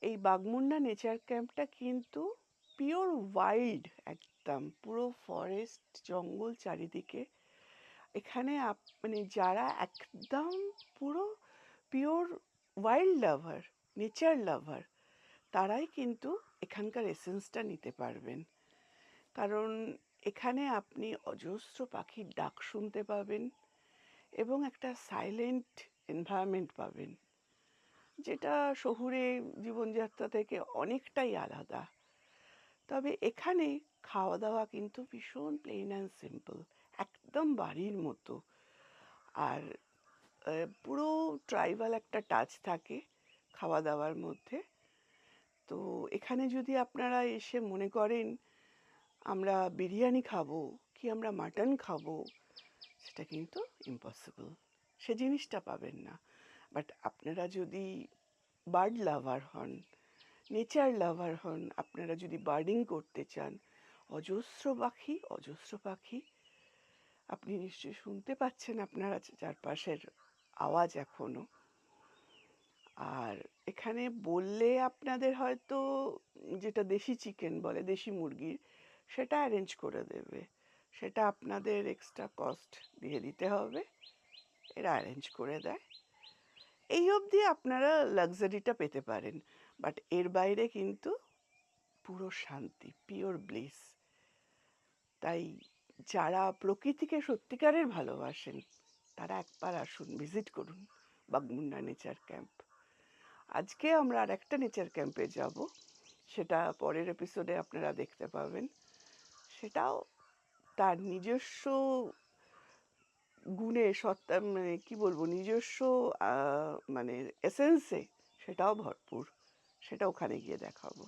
এই বাগমুন্ডা নেচার ক্যাম্পটা কিন্তু পিওর ওয়াইল্ড, একদম পুরো ফরেস্ট জঙ্গল চারিদিকে। এখানে মানে যারা একদম পুরো পিওর ওয়াইল্ড লাভার, নেচার লাভার, তারাই কিন্তু এখানকার এসেন্সটা নিতে পারবেন। কারণ এখানে আপনি অজস্র পাখির ডাক শুনতে পাবেন এবং একটা সাইলেন্ট এনভায়রনমেন্ট পাবেন, যেটা শহুরে জীবনযাত্রা থেকে অনেকটাই আলাদা। তবে এখানে খাওয়া দাওয়া কিন্তু ভীষণ প্লেন অ্যান্ড সিম্পল, একদম বাড়ির মতো। আর পুরো ট্রাইবাল একটা টাচ থাকে খাওয়া দাওয়ার মধ্যে। তো এখানে যদি আপনারা এসে মনে করেন আমরা বিরিয়ানি খাবো কি আমরা মাটন খাবো, সেটা কিন্তু ইম্পসিবল, সে জিনিসটা পাবেন না। বাট আপনারা যদি বার্ড লাভার হন, নেচার লাভার হন, আপনারা যদি বার্ডিং করতে চান, অজস্র পাখি, অজস্র পাখি আপনি নিশ্চয়ই শুনতে পাচ্ছেন আপনারা চারপাশের আওয়াজ এখনো। আর এখানে বললে আপনাদের হয়তো যেটা দেশি চিকেন বলে, দেশি মুরগির, সেটা অ্যারেঞ্জ করে দেবে, সেটা আপনাদের এক্সট্রা কস্ট দিয়ে দিতে হবে, এরা অ্যারেঞ্জ করে দেয়। এই অবধি আপনারা লাক্সারিটা পেতে পারেন, বাট এর বাইরে কিন্তু পুরো শান্তি, পিওর ব্লিস। তাই যারা প্রকৃতিকে সত্যিকারের ভালোবাসেন তারা একবার আসুন, ভিজিট করুন বাগমুন্ডা নেচার ক্যাম্প। আজকে আমরা আর একটা নেচার ক্যাম্পে যাব, সেটা পরের এপিসোডে আপনারা দেখতে পাবেন। সেটাও তার নিজস্ব গুণে, সত্তা, মানে কি বলবো, নিজস্ব মানে এসেন্সে সেটাও ভরপুর, সেটা ওখানে গিয়ে দেখাবো।